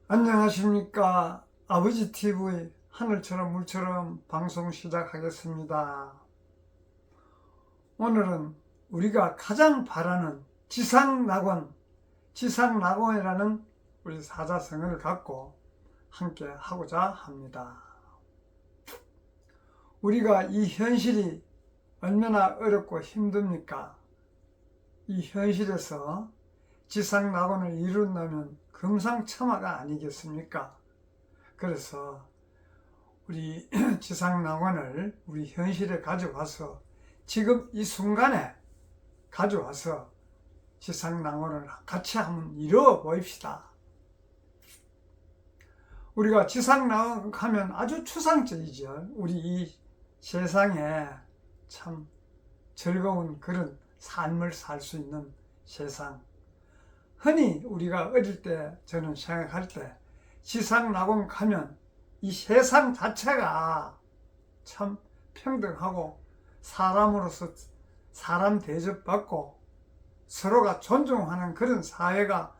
안녕하십니까. 아버지 TV 하늘처럼 물처럼 방송 시작하겠습니다. 오늘은 우리가 가장 바라는 지상낙원이라는 우리 사자성어를 갖고 함께 하고자 합니다. 우리가 이 현실이 얼마나 어렵고 힘듭니까? 이 현실에서 지상낙원을 이룬다면 금상첨화가 아니겠습니까? 그래서 우리 지상낙원을 우리 현실에 가져와서 지금 이 순간에 가져와서 지상낙원을 같이 한번 이루어 보입시다. 우리가 지상낙원 하면 아주 추상적이죠. 우리 이 세상에 참 즐거운 그런 삶을 살 수 있는 세상. 흔히 우리가 어릴 때 저는 생각할 때 지상낙원 가면 이 세상 자체가 참 평등하고 사람으로서 사람 대접받고 서로가 존중하는 그런 사회가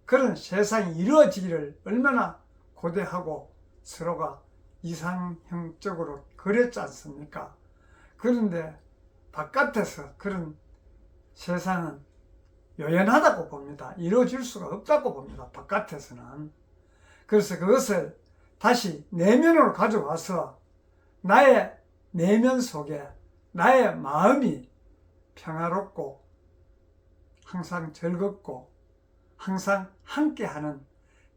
그런 세상이 이루어지기를 얼마나 고대하고 서로가 이상형적으로 그랬지 않습니까? 그런데 바깥에서 그런 세상은 요연하다고 봅니다. 이루어질 수가 없다고 봅니다. 바깥에서는. 그래서 그것을 다시 내면으로 가져와서 나의 내면 속에 나의 마음이 평화롭고 항상 즐겁고 항상 함께하는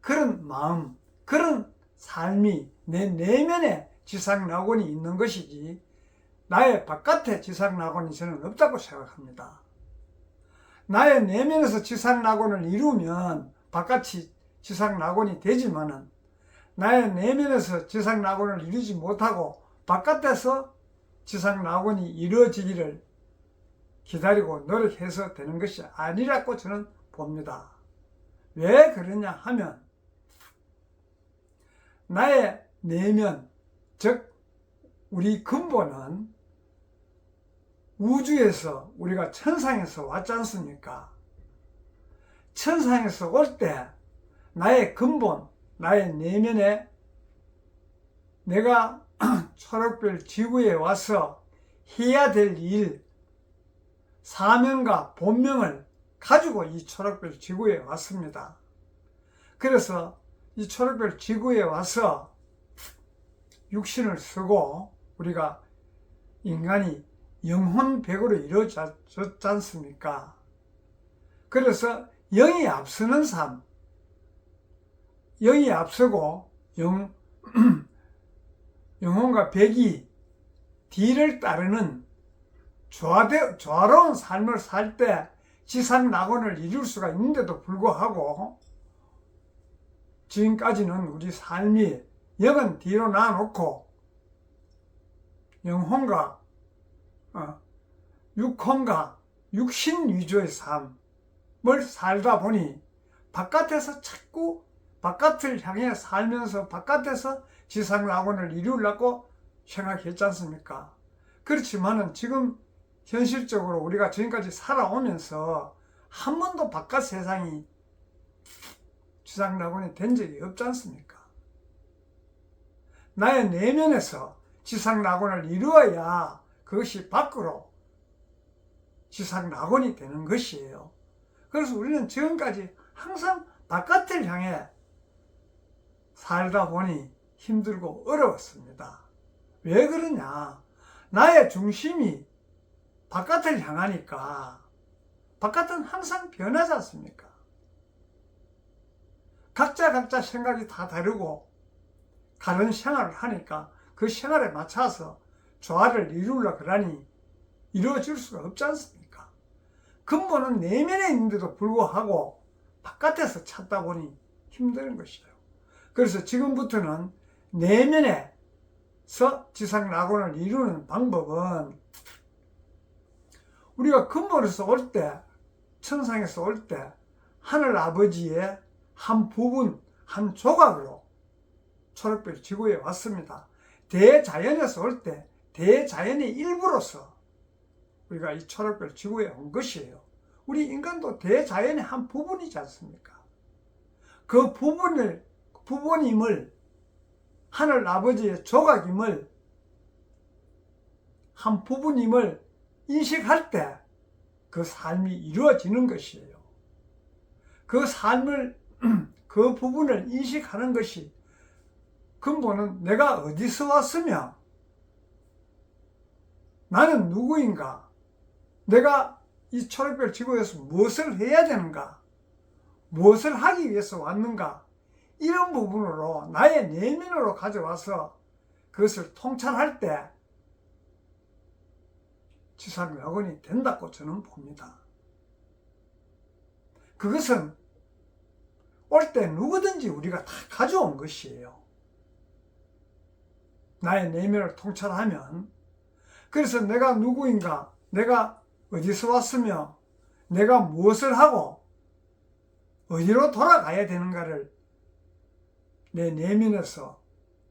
그런 마음, 그런 삶이 내 내면에 지상낙원이 있는 것이지 나의 바깥에 지상낙원이 저는 없다고 생각합니다. 나의 내면에서 지상낙원을 이루면 바깥이 지상낙원이 되지만은 나의 내면에서 지상낙원을 이루지 못하고 바깥에서 지상낙원이 이루어지기를 기다리고 노력해서 되는 것이 아니라고 저는 봅니다. 왜 그러냐 하면 나의 내면, 즉 우리 근본은 우주에서 우리가 천상에서 왔지 않습니까? 천상에서 올 때 나의 근본, 나의 내면에 내가 초록별 지구에 와서 해야 될 일, 사명과 본명을 가지고 이 초록별 지구에 왔습니다. 그래서 이 초록별 지구에 와서 육신을 쓰고 우리가 인간이 영혼백으로 이루어졌지 않습니까? 그래서 영이 앞서는 삶, 영이 앞서고 영혼과 백이 뒤를 따르는 조화로운 삶을 살 때 지상낙원을 이룰 수가 있는데도 불구하고 지금까지는 우리 삶이 영은 뒤로 놔놓고 영혼과 육혼과 육신 위주의 삶을 살다 보니 바깥에서 자꾸 바깥을 향해 살면서 바깥에서 지상낙원을 이루려고 생각했지 않습니까? 그렇지만은 지금 현실적으로 우리가 지금까지 살아오면서 한 번도 바깥 세상이 지상낙원이 된 적이 없지 않습니까? 나의 내면에서 지상낙원을 이루어야 그것이 밖으로 지상낙원이 되는 것이에요. 그래서 우리는 지금까지 항상 바깥을 향해 살다 보니 힘들고 어려웠습니다. 왜 그러냐? 나의 중심이 바깥을 향하니까 바깥은 항상 변하지 않습니까? 각자 생각이 다 다르고 다른 생활을 하니까 그 생활에 맞춰서 조화를 이루려고 그러니 이루어질 수가 없지 않습니까? 근본은 내면에 있는데도 불구하고 바깥에서 찾다 보니 힘든 것이에요. 그래서 지금부터는 내면에서 지상낙원을 이루는 방법은 우리가 근본에서 올 때, 천상에서 올 때 하늘 아버지의 한 부분, 한 조각으로 초록별 지구에 왔습니다. 대자연에서 올 때 대자연의 일부로서 우리가 이 초록별 지구에 온 것이에요. 우리 인간도 대자연의 한 부분이지 않습니까? 그 부분을 부모님을, 하늘 아버지의 조각임을, 한 부부님을 인식할 때 그 삶이 이루어지는 것이에요. 그 삶을, 그 부분을 인식하는 것이 근본은 내가 어디서 왔으며 나는 누구인가, 내가 이 초록별 지구에서 무엇을 해야 되는가, 무엇을 하기 위해서 왔는가, 이런 부분으로 나의 내면으로 가져와서 그것을 통찰할 때 지상낙원이 된다고 저는 봅니다. 그것은 올 때 누구든지 우리가 다 가져온 것이에요. 나의 내면을 통찰하면. 그래서 내가 누구인가, 내가 어디서 왔으며 내가 무엇을 하고 어디로 돌아가야 되는가를 내 내면에서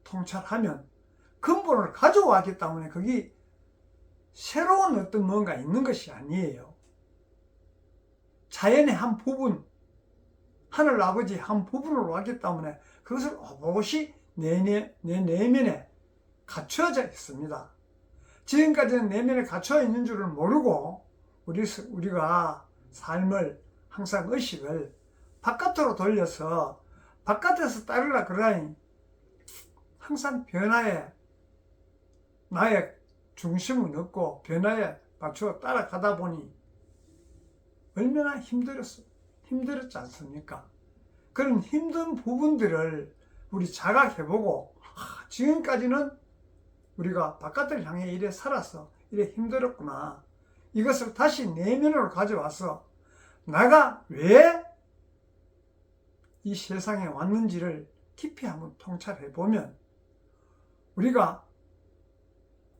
통찰하면 근본을 가져왔기 때문에 거기 새로운 어떤 뭔가 있는 것이 아니에요. 자연의 한 부분, 하늘 아버지 한 부분으로 왔기 때문에 그것을 오롯이 내 내면에 갖춰져 있습니다. 지금까지는 내면에 갖춰 있는 줄을 모르고 우리가 삶을 항상 의식을 바깥으로 돌려서 바깥에서 따르라 그러니 항상 변화에 나의 중심을 얻고 변화에 맞추어 따라가다 보니 얼마나 힘들었지 않습니까? 그런 힘든 부분들을 우리 자각해보고 지금까지는 우리가 바깥을 향해 이래 살아서 이래 힘들었구나. 이것을 다시 내면으로 가져와서 나가 왜 이 세상에 왔는지를 깊이 한번 통찰해 보면 우리가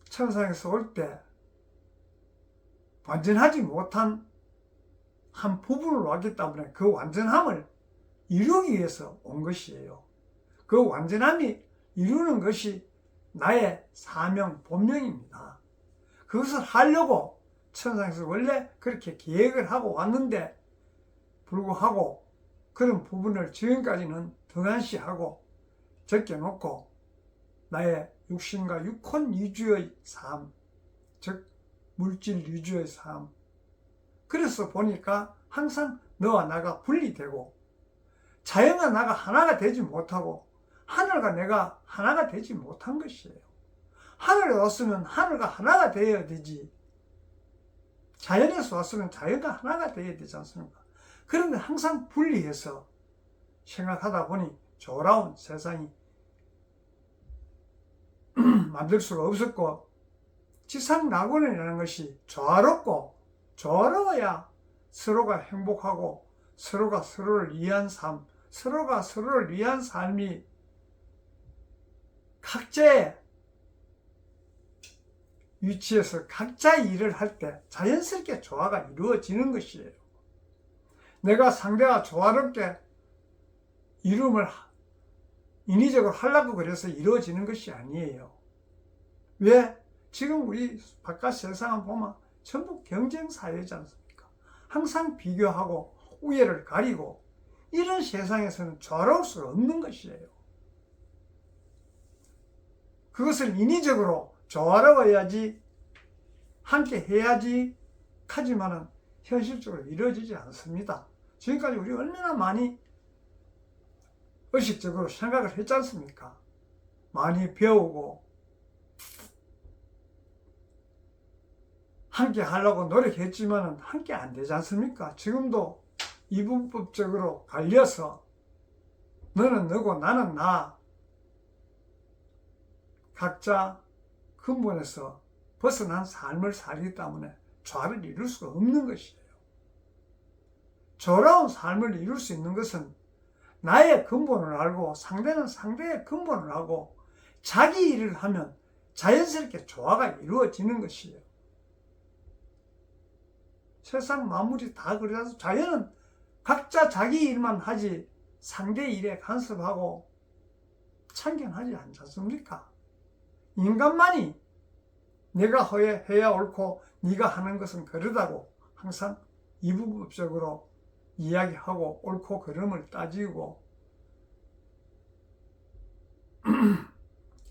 천상에서 올 때 완전하지 못한 한 부분으로 왔기 때문에 그 완전함을 이루기 위해서 온 것이에요. 그 완전함이 이루는 것이 나의 사명, 본명입니다. 그것을 하려고 천상에서 원래 그렇게 계획을 하고 왔는데 불구하고 그런 부분을 지금까지는 등한시하고 제껴놓고 나의 육신과 육혼 위주의 삶, 즉 물질 위주의 삶, 그래서 보니까 항상 너와 나가 분리되고 자연과 나가 하나가 되지 못하고 하늘과 내가 하나가 되지 못한 것이에요. 하늘에 왔으면 하늘과 하나가 되어야 되지, 자연에서 왔으면 자연과 하나가 되어야 되지 않습니까? 그런데 항상 분리해서 생각하다 보니 조라운 세상이 만들 수가 없었고, 지상낙원이라는 것이 조화롭고 조화로워야 서로가 행복하고 서로가 서로를 위한 삶, 서로가 서로를 위한 삶이 각자의 위치에서 각자의 일을 할 때 자연스럽게 조화가 이루어지는 것이에요. 내가 상대와 조화롭게 이름을 인위적으로 하려고 그래서 이루어지는 것이 아니에요. 왜? 지금 우리 바깥 세상을 보면 전부 경쟁 사회지 않습니까? 항상 비교하고 우애를 가리고 이런 세상에서는 조화로울 수 없는 것이에요. 그것을 인위적으로 조화로워야지, 함께 해야지 하지만은 현실적으로 이루어지지 않습니다. 지금까지 우리 얼마나 많이 의식적으로 생각을 했지 않습니까? 많이 배우고 함께 하려고 노력했지만은 함께 안 되지 않습니까? 지금도 이분법적으로 갈려서 너는 너고 나는 나, 각자 근본에서 벗어난 삶을 살기 때문에 조화를 이룰 수가 없는 것이에요. 조화로운 삶을 이룰 수 있는 것은 나의 근본을 알고 상대는 상대의 근본을 알고 자기 일을 하면 자연스럽게 조화가 이루어지는 것이에요. 세상 만물이 다 그래서 자연은 각자 자기 일만 하지 상대 일에 간섭하고 참견하지 않지 않습니까? 인간만이 내가 해야 옳고 네가 하는 것은 그러다고 항상 이분법적으로 이야기하고 옳고 그름을 따지고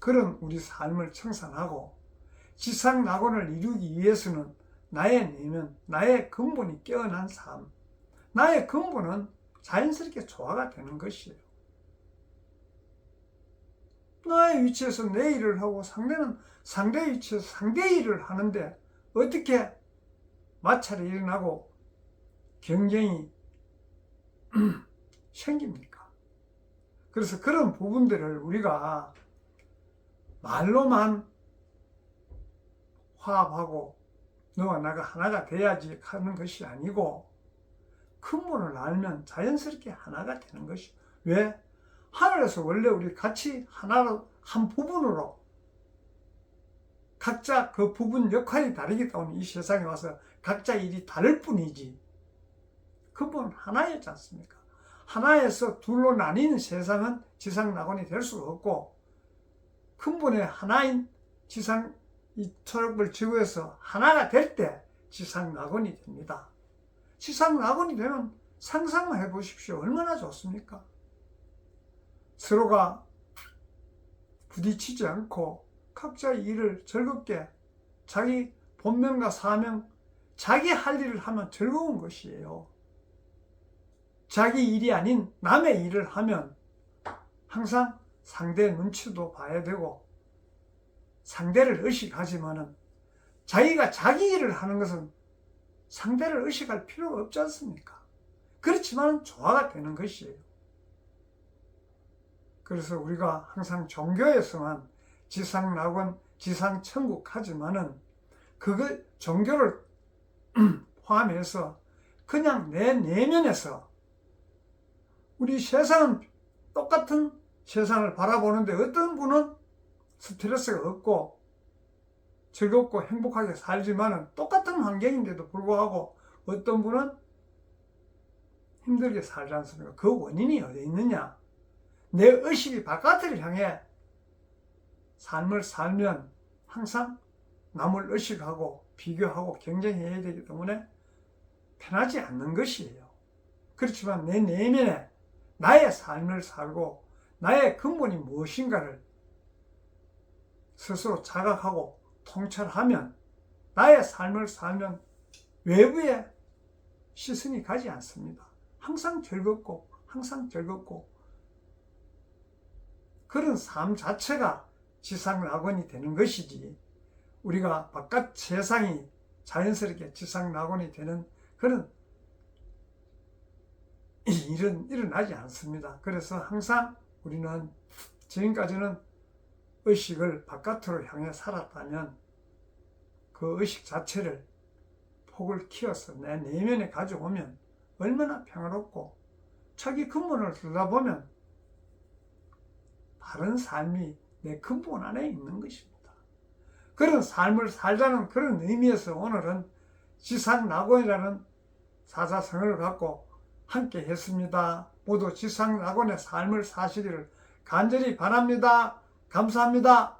그런 우리 삶을 청산하고 지상낙원을 이루기 위해서는 나의 내면, 나의 근본이 깨어난 삶, 나의 근본은 자연스럽게 조화가 되는 것이에요. 나의 위치에서 내 일을 하고 상대는 상대의 위치에서 상대의 일을 하는데 어떻게 마찰이 일어나고 경쟁이 생깁니까? 그래서 그런 부분들을 우리가 말로만 화합하고 너와 나가 하나가 돼야지 하는 것이 아니고 근본을 알면 자연스럽게 하나가 되는 것이. 왜? 하늘에서 원래 우리 같이 하나로 한 부분으로 각자 그 부분 역할이 다르기 때문에 이 세상에 와서 각자 일이 다를 뿐이지 근본은 하나였지 않습니까? 하나에서 둘로 나뉘는 세상은 지상낙원이 될 수가 없고 근본의 하나인 지상 이 초록불 지구에서 하나가 될 때 지상낙원이 됩니다. 지상낙원이 되면 상상만 해보십시오. 얼마나 좋습니까? 서로가 부딪히지 않고 각자의 일을 즐겁게 자기 본명과 사명, 자기 할 일을 하면 즐거운 것이에요. 자기 일이 아닌 남의 일을 하면 항상 상대 눈치도 봐야 되고 상대를 의식하지만은 자기가 자기 일을 하는 것은 상대를 의식할 필요가 없지 않습니까? 그렇지만 조화가 되는 것이에요. 그래서 우리가 항상 종교에서만 지상낙원, 지상천국 하지만은 그거 종교를 포함해서 그냥 내 내면에서 우리 세상은 똑같은 세상을 바라보는데 어떤 분은 스트레스가 없고 즐겁고 행복하게 살지만은 똑같은 환경인데도 불구하고 어떤 분은 힘들게 살지 않습니까? 그 원인이 어디 있느냐? 내 의식이 바깥을 향해 삶을 살면 항상 남을 의식하고 비교하고 경쟁해야 되기 때문에 편하지 않는 것이에요. 그렇지만 내 내면에 나의 삶을 살고 나의 근본이 무엇인가를 스스로 자각하고 통찰하면 나의 삶을 살면 외부에 시선이 가지 않습니다. 항상 즐겁고 그런 삶 자체가 지상낙원이 되는 것이지 우리가 바깥 세상이 자연스럽게 지상낙원이 되는 그런 일은 일어나지 않습니다. 그래서 항상 우리는 지금까지는 의식을 바깥으로 향해 살았다면 그 의식 자체를 폭을 키워서 내 내면에 가져오면 얼마나 평화롭고 자기 근본을 들여다보면 다른 삶이 내 근본 안에 있는 것입니다. 그런 삶을 살자는 그런 의미에서 오늘은 지상낙원이라는 사자성어를 갖고 함께 했습니다. 모두 지상낙원의 삶을 사시기를 간절히 바랍니다. 감사합니다.